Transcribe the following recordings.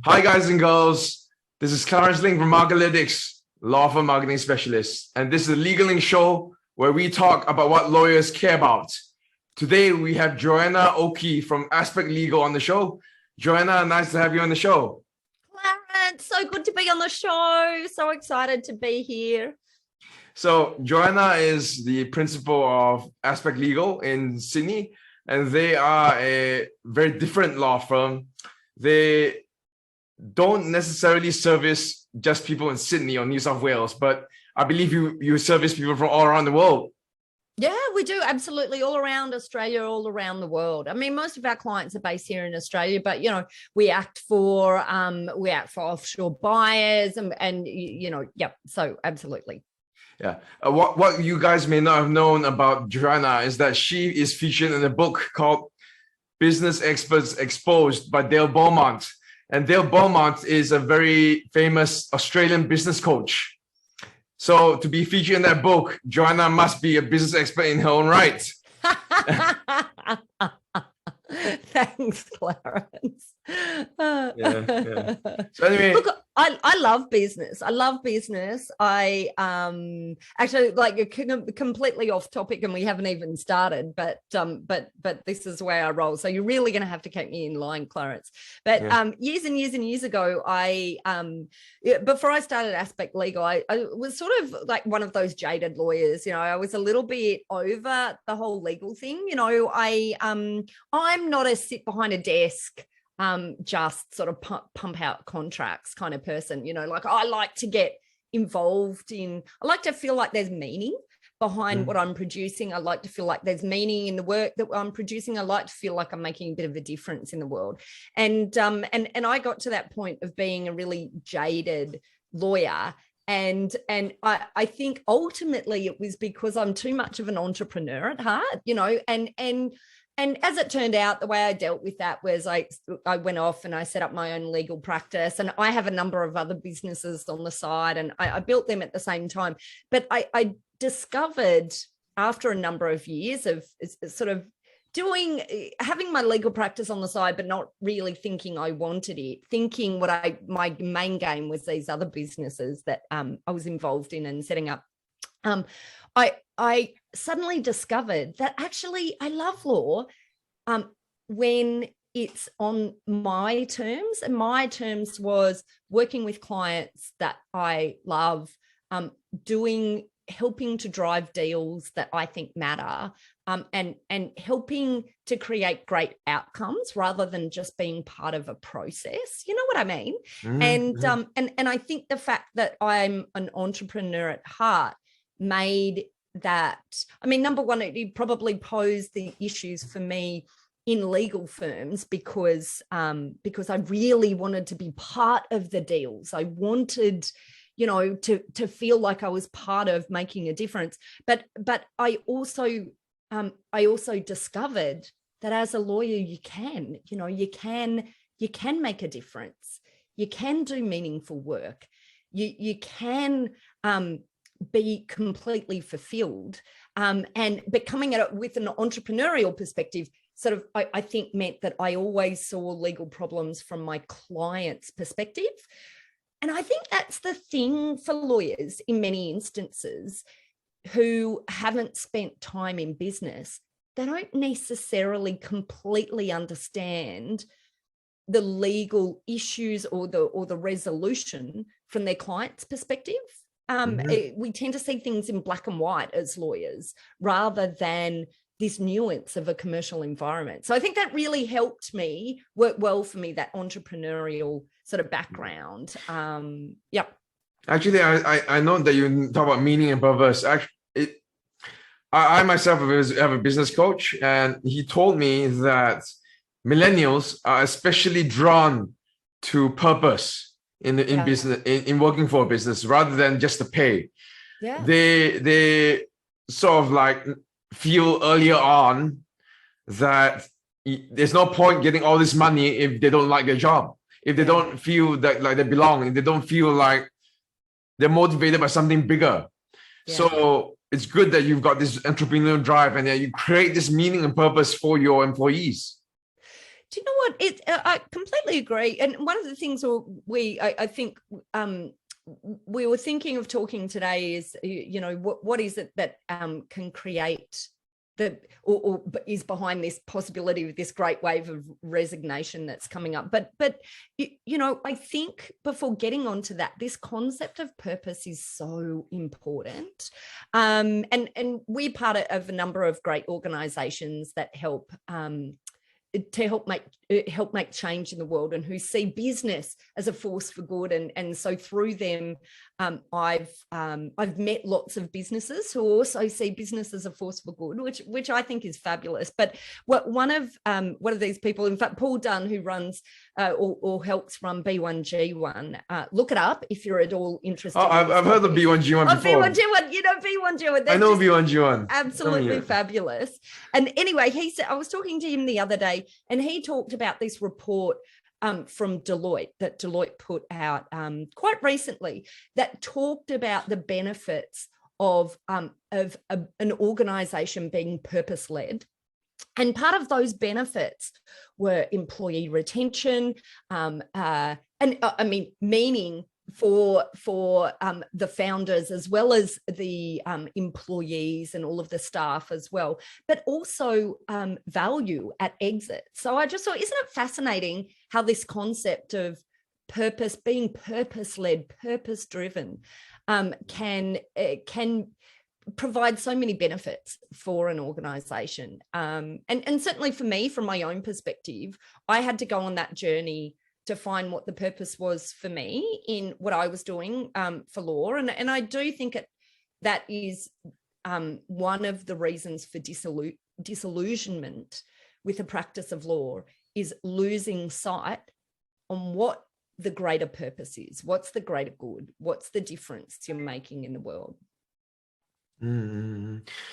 Hi, guys and girls. This is Clarence Ling from Markelytics, law firm marketing specialist. And this is the Legal Link show where we talk about what lawyers care about. Today, we have Joanna Oakey from Aspect Legal on the show. Joanna, nice to have you on the show. Clarence, so good to be on the show. So excited to be here. So Joanna is the principal of Aspect Legal in Sydney, and they are a very different law firm. They don't necessarily service just people in Sydney or New South Wales, but I believe you service people from all around the world. Yeah, we do. Absolutely. All around Australia, all around the world. I mean, most of our clients are based here in Australia, but, we act for offshore buyers and yep. So absolutely. Yeah. What you guys may not have known about Joanna is that she is featured in a book called Business Experts Exposed by Dale Beaumont. And Dale Beaumont is a very famous Australian business coach. So to be featured in that book, Joanna must be a business expert in her own right. Thanks, Clarence. Yeah. So anyway, look, I love business. I love business. I actually completely off topic, and we haven't even started. But this is the way I roll. So you're really going to have to keep me in line, Clarence. But years and years and years ago, before I started Aspect Legal, I was sort of like one of those jaded lawyers. I was a little bit over the whole legal thing. I'm not a sit behind a desk, just sort of pump out contracts kind of person. I like to get involved I like to feel like there's meaning behind what I'm producing. I like to feel like there's meaning in the work that I'm producing. I like to feel like I'm making a bit of a difference in the world. And I got to that point of being a really jaded lawyer. And I think ultimately it was because I'm too much of an entrepreneur at heart, and as it turned out, the way I dealt with that was I went off and I set up my own legal practice, and I have a number of other businesses on the side, and I built them at the same time. But I discovered after a number of years of sort of having my legal practice on the side, but not really thinking I wanted it, thinking my main game was these other businesses that I was involved in and setting up. I suddenly discovered that actually I love law when it's on my terms, and my terms was working with clients that I love, helping to drive deals that I think matter, and helping to create great outcomes rather than just being part of a process. You know what I mean? And I think the fact that I'm an entrepreneur at heart made that, number one, it probably posed the issues for me in legal firms because I really wanted to be part of the deals. I wanted, to feel like I was part of making a difference. But I also discovered that as a lawyer, you can make a difference. You can do meaningful work. You can be completely fulfilled, but coming at it with an entrepreneurial perspective sort of I think meant that I always saw legal problems from my client's perspective. And I think that's the thing for lawyers in many instances who haven't spent time in business. They don't necessarily completely understand the legal issues or the resolution from their client's perspective. We tend to see things in black and white as lawyers rather than this nuance of a commercial environment. So I think that really helped me work well for me, that entrepreneurial sort of background. Yep. Actually, I know that you talk about meaning and purpose. Actually, I myself have a business coach, and he told me that millennials are especially drawn to purpose in business, in working for a business rather than just the pay. Yeah. They sort of like feel earlier on that there's no point getting all this money if they don't like their job, if they don't feel that like they belong, if they don't feel like they're motivated by something bigger. So it's good that you've got this entrepreneurial drive and that you create this meaning and purpose for your employees. Do you know what? I completely agree. And one of the things I think we were thinking of talking today is, you know, what is it that can create or is behind this possibility of this great wave of resignation that's coming up. But you know, I think before getting onto that, this concept of purpose is so important. And we're part of a number of great organizations that help make change in the world, and who see business as a force for good. And so through them, I've met lots of businesses who also see business as a force for good, which I think is fabulous. But one of these people, in fact, Paul Dunn, who runs or helps run B1G1, look it up if you're at all interested. I've heard of B1G1 before. B1G1, you know B1G1. I know B1G1. Absolutely fabulous. And anyway, he said, I was talking to him the other day, and he talked about this report from Deloitte that Deloitte put out quite recently, that talked about the benefits of an organization being purpose-led. And part of those benefits were employee retention, meaning for the founders as well as the employees and all of the staff as well, but also value at exit. So I just thought, isn't it fascinating how this concept of purpose, being purpose-led, purpose-driven, can provide so many benefits for an organization. And certainly for me, from my own perspective, I had to go on that journey to find what the purpose was for me in what I was doing for law. And I do think that is one of the reasons for disillusionment with the practice of law, is losing sight on what the greater purpose is. What's the greater good? What's the difference you're making in the world?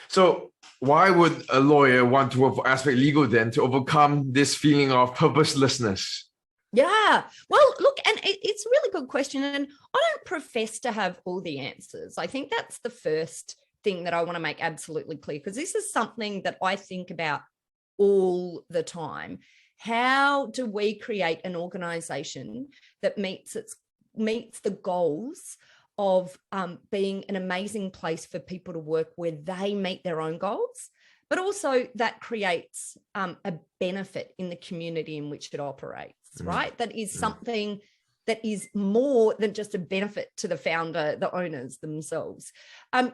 So why would a lawyer want to work for Aspect Legal then, to overcome this feeling of purposelessness? Yeah, well, look, and it's a really good question. And I don't profess to have all the answers. I think that's the first thing that I want to make absolutely clear, because this is something that I think about all the time. How do we create an organization that meets the goals of being an amazing place for people to work, where they meet their own goals, but also that creates a benefit in the community in which it operates, right? That is something that is more than just a benefit to the founder, the owners themselves.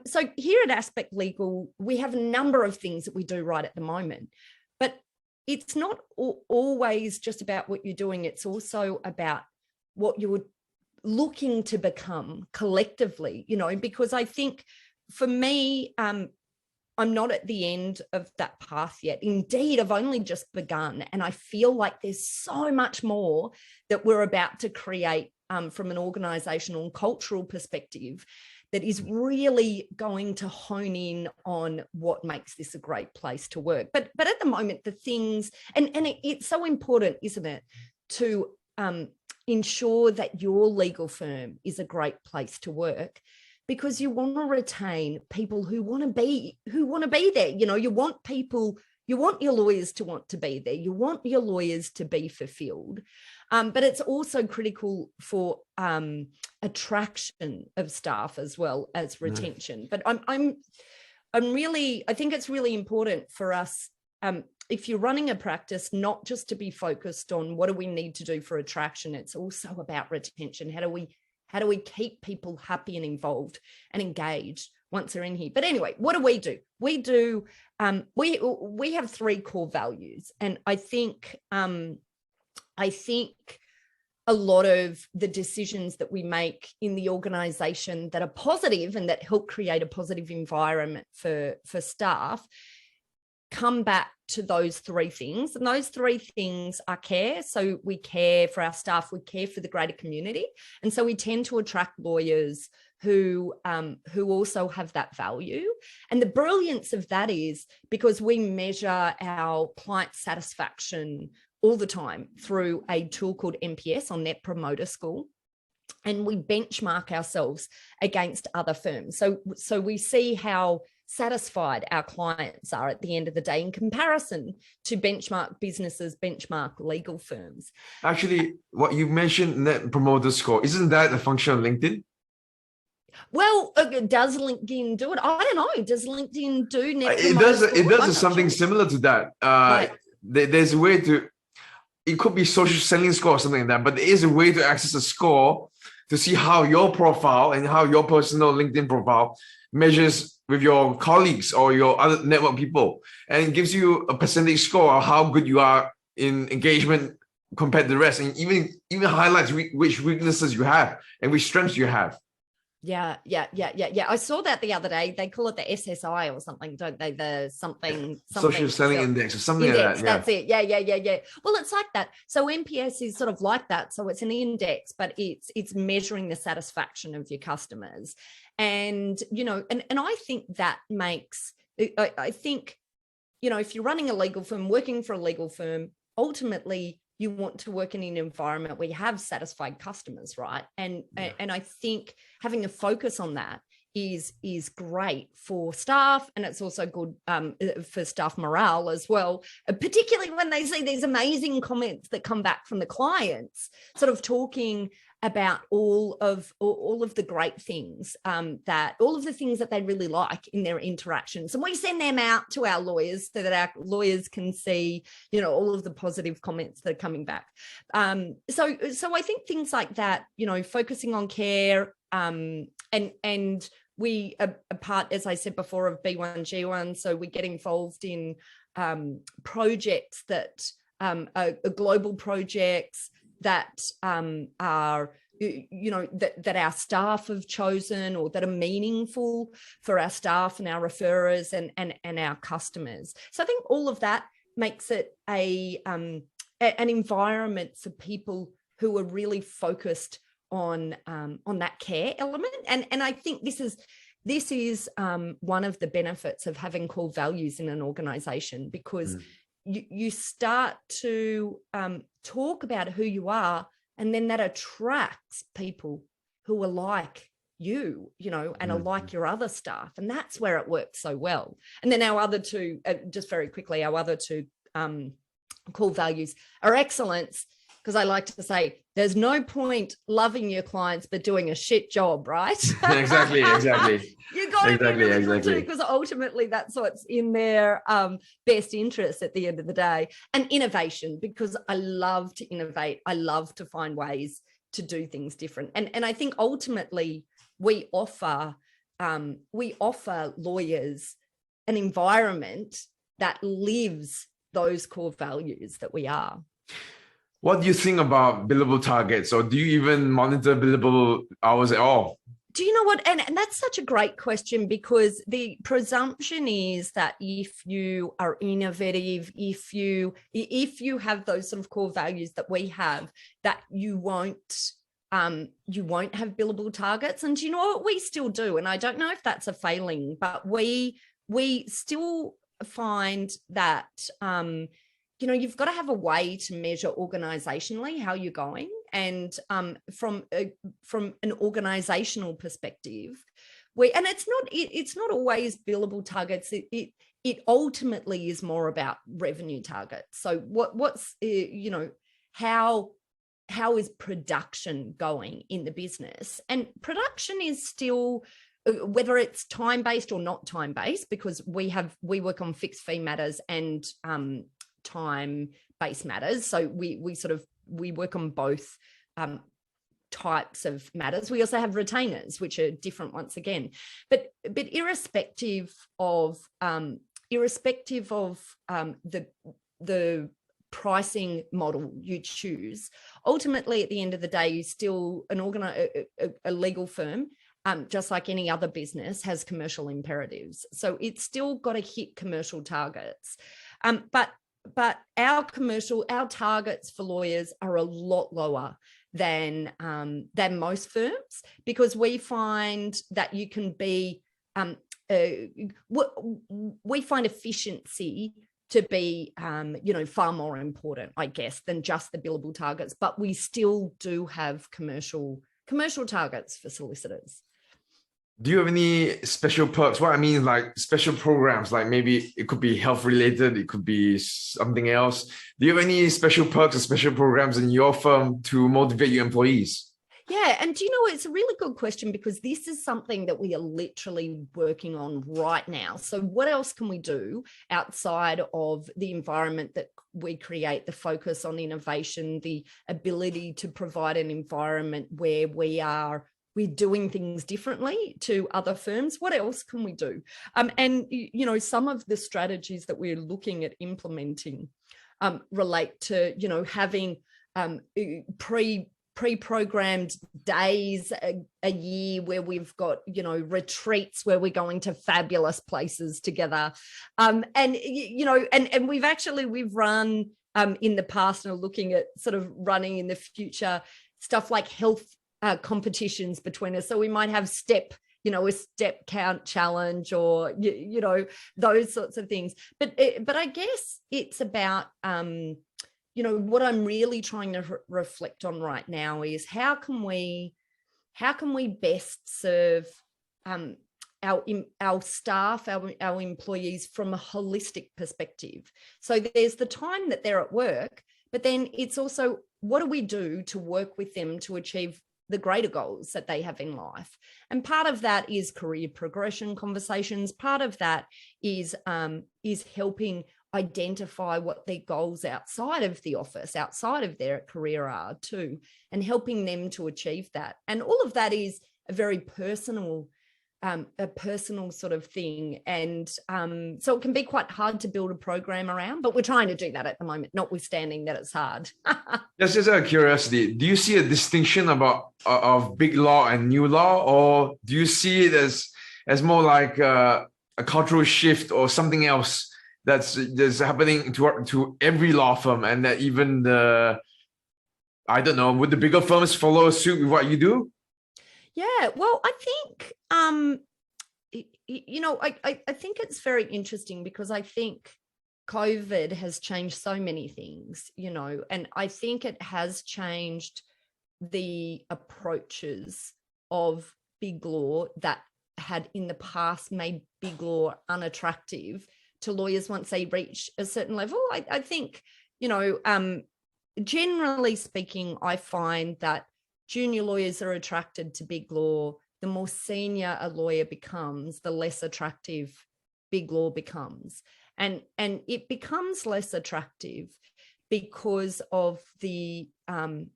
So here at Aspect Legal, we have a number of things that we do right at the moment, but it's not always just about what you're doing. It's also about what you're looking to become collectively, you know, because I think for me, I'm not at the end of that path yet. Indeed, I've only just begun, and I feel like there's so much more that we're about to create from an organizational and cultural perspective that is really going to hone in on what makes this a great place to work. But at the moment, the things, and it's so important, isn't it, to ensure that your legal firm is a great place to work, because you want to retain people who want to be there. You know, you want your lawyers to want to be there. You want your lawyers to be fulfilled. But it's also critical for attraction of staff as well as retention. But I think it's really important for us, if you're running a practice, not just to be focused on what do we need to do for attraction. It's also about retention. How do we keep people happy and involved and engaged once they're in here? But anyway, what do? We have three core values, and I think a lot of the decisions that we make in the organization that are positive and that help create a positive environment for staff come back to those three things. And those three things are care. So we care for our staff, we care for the greater community. And so we tend to attract lawyers who also have that value. And the brilliance of that is because we measure our client satisfaction all the time through a tool called NPS, or Net Promoter Score. And we benchmark ourselves against other firms. So we see how satisfied our clients are at the end of the day in comparison to benchmark businesses, benchmark legal firms. Actually, what you mentioned, net promoter score, isn't that a function of LinkedIn? Well, does LinkedIn do it? I don't know. Does LinkedIn do net It promoter does. score? It does I'm not something sure. similar to that. Right. There's a way to. It could be social selling score or something like that, but there is a way to access a score to see how your profile and how your personal LinkedIn profile measures with your colleagues or your other network people, and it gives you a percentage score of how good you are in engagement compared to the rest, and even highlights which weaknesses you have and which strengths you have. Yeah. I saw that the other day. They call it the SSI or something, don't they? The something Social selling so, index or something index. like that. That's it. Yeah. Well, it's like that. So NPS is sort of like that. So it's an index, but it's measuring the satisfaction of your customers, and and I think that makes. I think, if you're running a legal firm, working for a legal firm, ultimately you want to work in an environment where you have satisfied customers, right? And I think having a focus on that is great for staff, and it's also good for staff morale as well, particularly when they see these amazing comments that come back from the clients, sort of talking about all of the great things, that all of the things that they really like in their interactions, and we send them out to our lawyers so that our lawyers can see, all of the positive comments that are coming back. So I think things like that, focusing on care, and we are part, as I said before, of B1G1, so we get involved in projects that are global projects that are, that our staff have chosen, or that are meaningful for our staff and our referrers and our customers. So I think all of that makes it an environment for people who are really focused on that care element. And I think this is one of the benefits of having core values in an organization, because you start to talk about who you are, and then that attracts people who are like you, and are like your other staff, and that's where it works so well. And then our other two, just very quickly, our other two core values are excellence, because I like to say there's no point loving your clients but doing a shit job, right? Exactly. You got to be really good too, Exactly. because ultimately that's what's in their best interest at the end of the day. And innovation, because I love to innovate. I love to find ways to do things different. And I think ultimately we offer lawyers an environment that lives those core values that we are. What do you think about billable targets, or do you even monitor billable hours at all? Do you know what? And that's such a great question, because the presumption is that if you are innovative, if you have those sort of core values that we have, that you won't have billable targets. And do you know what? We still do. And I don't know if that's a failing, but we still find that you've got to have a way to measure organizationally how you're going. And from an organizational perspective, and it's not always billable targets. It ultimately is more about revenue targets. So what's how is production going in the business? And production is still, whether it's time-based or not time-based, because we work on fixed fee matters and time-based matters. So we work on both types of matters. We also have retainers, which are different once again. But irrespective of the pricing model you choose, ultimately at the end of the day, you still a legal firm, just like any other business, has commercial imperatives. So it's still got to hit commercial targets. But our targets for lawyers are a lot lower than most firms, because we find that you can be we find efficiency to be far more important, I guess, than just the billable targets. But we still do have commercial targets for solicitors. Do you have any special perks? What I mean, like special programs, like maybe it could be health related, it could be something else. Do you have any special perks or special programs in your firm to motivate your employees? Yeah. And do you know, it's a really good question because this is something that we are literally working on right now. So, what else can we do outside of the environment that we create, the focus on innovation, the ability to provide an environment where we're doing things differently to other firms? What else can we do? And, you know, some of the strategies that we're looking at implementing relate to, you know, having pre-programmed days a year where we've got, you know, retreats where we're going to fabulous places together. And, you know, and we've run in the past and are looking at sort of running in the future stuff like health competitions between us. So we might have a step count challenge or, you know, those sorts of things. But I guess it's about, you know, what I'm really trying to reflect on right now is how can we best serve our staff, our employees from a holistic perspective. So there's the time that they're at work, but then it's also what do we do to work with them to achieve the greater goals that they have in life. And part of that is career progression conversations. Part of that is helping identify what their goals outside of the office, outside of their career are too, and helping them to achieve that. And all of that is a very personal sort of thing. And so it can be quite hard to build a program around, but we're trying to do that at the moment, notwithstanding that it's hard. Just out of curiosity, do you see a distinction of big law and new law, or do you see it as more like a cultural shift or something else that's happening to every law firm, and that even I don't know, would the bigger firms follow suit with what you do? Yeah, well, I think, you know, I think it's very interesting because I think COVID has changed so many things, you know, and I think it has changed the approaches of big law that had in the past made big law unattractive to lawyers once they reach a certain level. I think, you know, generally speaking, I find that junior lawyers are attracted to big law. The more senior a lawyer becomes, the less attractive big law becomes. And it becomes less attractive because of the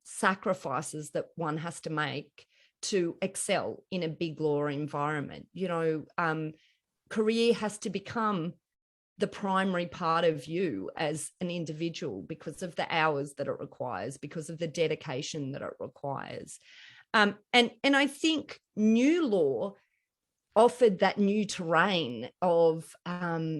sacrifices that one has to make to excel in a big law environment. You know, career has to become the primary part of you as an individual because of the hours that it requires, because of the dedication that it requires. And I think new law offered that new terrain of where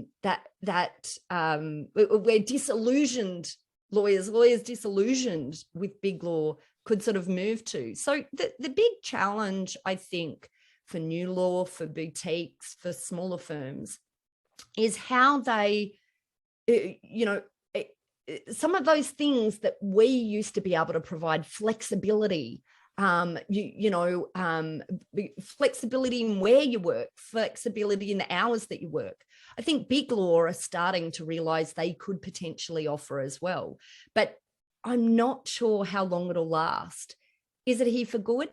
disillusioned lawyers disillusioned with big law could sort of move to. So the big challenge, I think, for new law, for boutiques, for smaller firms, is how they, you know, some of those things that we used to be able to provide flexibility, flexibility in where you work, flexibility in the hours that you work. I think big law are starting to realize they could potentially offer as well, but I'm not sure how long it'll last. Is it here for good?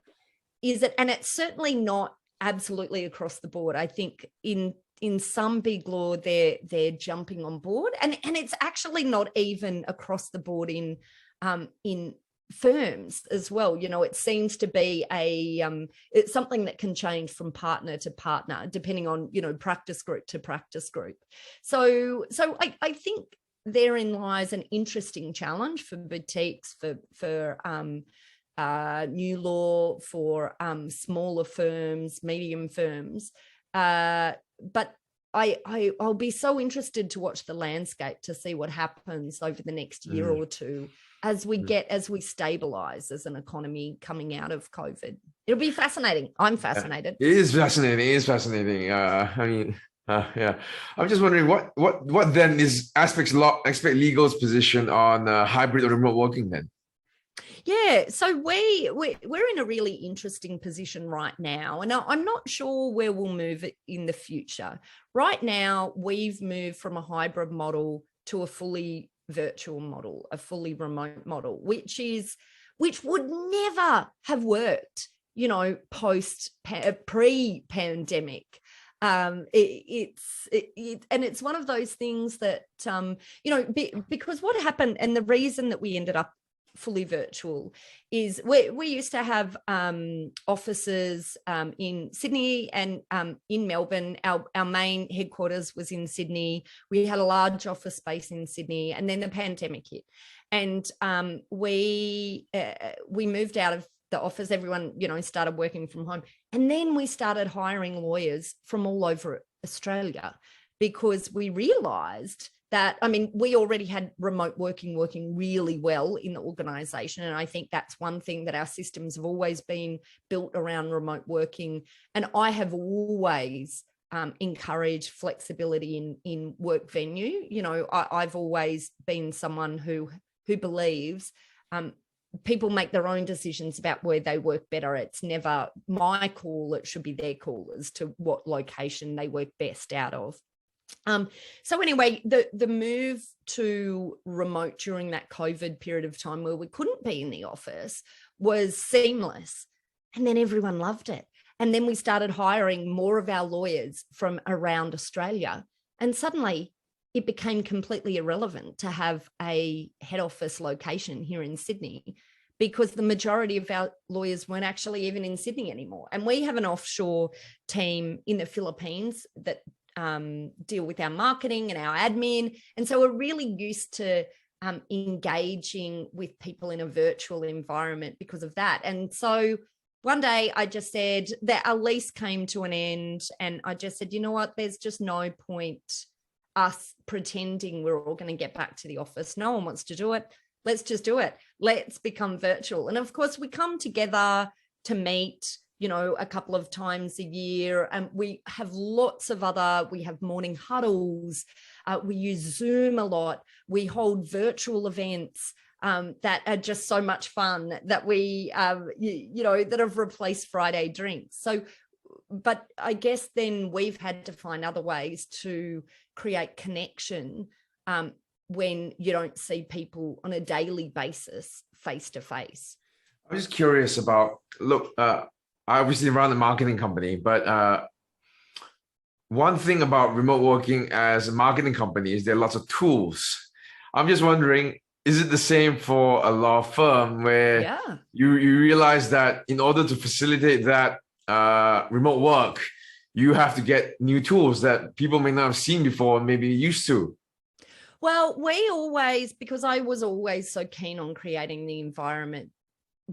Is it? And it's certainly not absolutely across the board. I think in some big law, they're jumping on board, and it's actually not even across the board in firms as well. You know, it seems to be it's something that can change from partner to partner, depending on, you know, practice group to practice group. So I think therein lies an interesting challenge for boutiques, for new law, for smaller firms, medium firms. But I'll be so interested to watch the landscape to see what happens over the next year or two as we stabilize as an economy coming out of COVID. It'll be fascinating. I'm fascinated. It is fascinating. It is fascinating. Yeah. I'm just wondering what then is Aspect Legal's position on hybrid or remote working then? Yeah, so we're in a really interesting position right now, and I'm not sure where we'll move it in the future. Right now, we've moved from a hybrid model to a fully virtual model, a fully remote model, which would never have worked, pre-pandemic. It's one of those things that because what happened, and the reason that we ended up fully virtual is we used to have offices in Sydney and in Melbourne. Our main headquarters was in Sydney. We had a large office space in Sydney, and then the pandemic hit, and we moved out of the office. Everyone started working from home, and then we started hiring lawyers from all over Australia, because we realized that, we already had remote working really well in the organization. And I think that's one thing, that our systems have always been built around remote working. And I have always encouraged flexibility in work venue. I've always been someone who believes people make their own decisions about where they work better. It's never my call. It should be their call as to what location they work best out of. So anyway, the move to remote during that COVID period of time where we couldn't be in the office was seamless. And then everyone loved it. And then we started hiring more of our lawyers from around Australia. And suddenly it became completely irrelevant to have a head office location here in Sydney, because the majority of our lawyers weren't actually even in Sydney anymore. And we have an offshore team in the Philippines that deal with our marketing and our admin. And so we're really used to engaging with people in a virtual environment because of that. And so one day I just said that our lease came to an end, and I just said, you know what, there's just no point us pretending we're all going to get back to the office. No one wants to do it. Let's just do it. Let's become virtual. And of course, we come together to meet a couple of times a year. And we have we have morning huddles. We use Zoom a lot. We hold virtual events that are just so much fun, that we, that have replaced Friday drinks. So, but I guess then we've had to find other ways to create connection when you don't see people on a daily basis, face to face. I'm just curious about, I obviously run a marketing company, but one thing about remote working as a marketing company is there are lots of tools. I'm just wondering, is it the same for a law firm where you realize that in order to facilitate that remote work, you have to get new tools that people may not have seen before and maybe used to? Well, because I was always so keen on creating the environment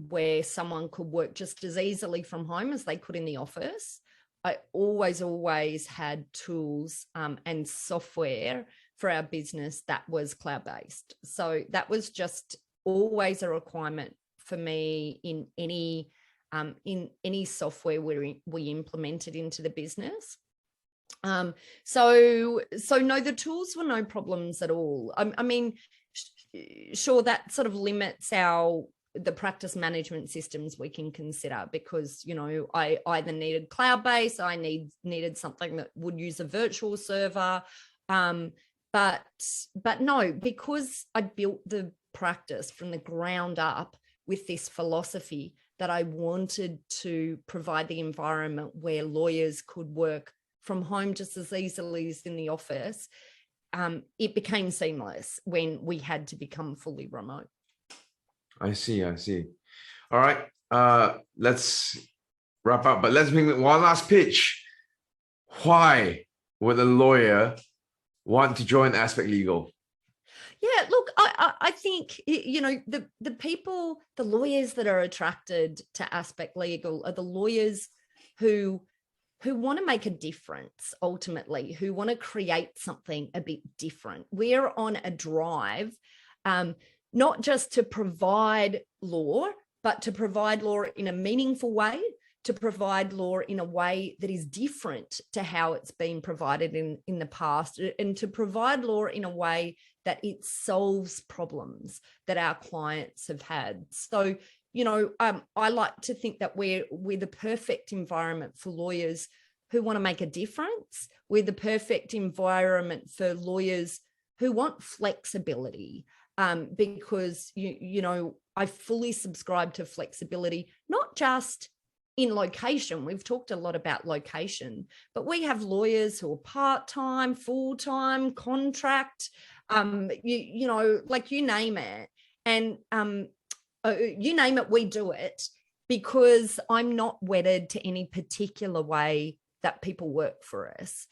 where someone could work just as easily from home as they could in the office, I always had tools and software for our business that was cloud-based. So that was just always a requirement for me in any software we implemented into the business. So no, the tools were no problems at all. Sure, that sort of limits the practice management systems we can consider, because I either needed cloud-based, I needed something that would use a virtual server, but no, because I built the practice from the ground up with this philosophy that I wanted to provide the environment where lawyers could work from home just as easily as in the office, it became seamless when we had to become fully remote. I see. All right, let's wrap up, but let's make one last pitch. Why would a lawyer want to join Aspect Legal? Yeah, look, I think, the lawyers that are attracted to Aspect Legal are the lawyers who want to make a difference, ultimately, who want to create something a bit different. We're on a drive, not just to provide law, but to provide law in a meaningful way, to provide law in a way that is different to how it's been provided in the past, and to provide law in a way that it solves problems that our clients have had. So, I like to think that we're the perfect environment for lawyers who want to make a difference. We're the perfect environment for lawyers who want flexibility, because, I fully subscribe to flexibility, not just in location. We've talked a lot about location, but we have lawyers who are part-time, full-time, contract, like you name it. And you name it, we do it, because I'm not wedded to any particular way that people work for us.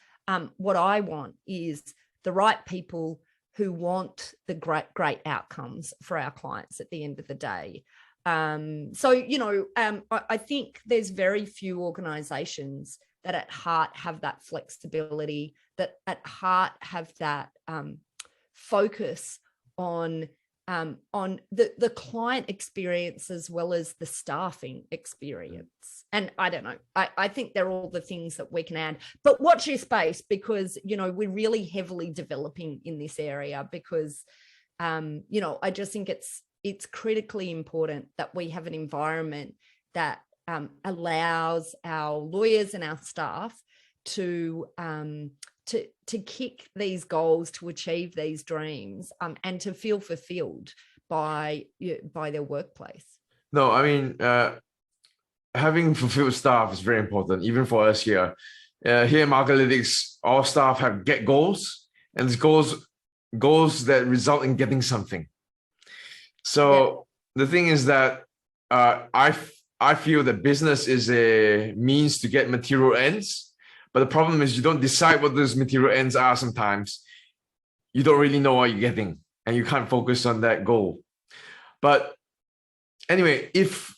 What I want is the right people who want the great outcomes for our clients at the end of the day. I think there's very few organizations that at heart have that flexibility, that at heart have that focus on the client experience as well as the staffing experience. And I don't know, I think they're all the things that we can add. But watch your space, because, we're really heavily developing in this area, because, I just think it's critically important that we have an environment that allows our lawyers and our staff to kick these goals, to achieve these dreams, and to feel fulfilled by their workplace. No, I mean, having fulfilled staff is very important, even for us here. Here in Marketlytics, all staff get goals, and it's goals that result in getting something. So the thing is that I feel that business is a means to get material ends, but the problem is you don't decide what those material ends are. Sometimes you don't really know what you're getting, and you can't focus on that goal. But anyway, if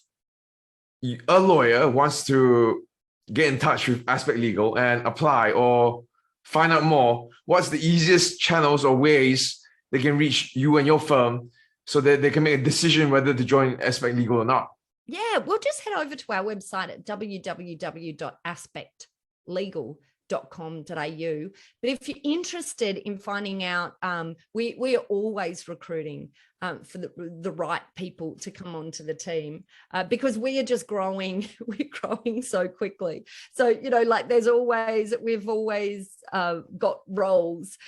a lawyer wants to get in touch with Aspect Legal and apply or find out more, what's the easiest channels or ways they can reach you and your firm so that they can make a decision whether to join Aspect Legal or not? Yeah, we'll just head over to our website at www.aspectlegal.com.au. But if you're interested in finding out, we are always recruiting for the right people to come onto the team, because we are just growing. We're growing so quickly. So, we've always got roles.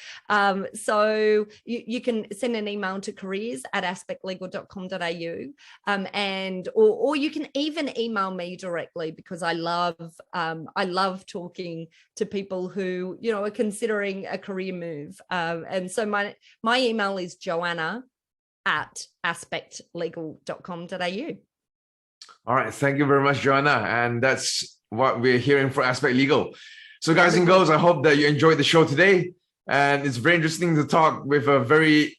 So you can send an email to careers@aspectlegal.com.au, or you can even email me directly, because I love talking to people who, are considering a career move. And so my email is joanna@aspectlegal.com.au. All right. Thank you very much, Joanna. And that's what we're hearing for Aspect Legal. So guys and girls, I hope that you enjoyed the show today. And it's very interesting to talk with a very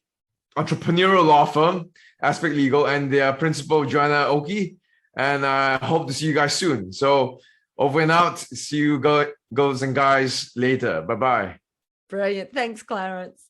entrepreneurial law firm, Aspect Legal, and their principal, Joanna Oakey. And I hope to see you guys soon. So over and out. See you girls and guys later. Bye-bye. Brilliant. Thanks, Clarence.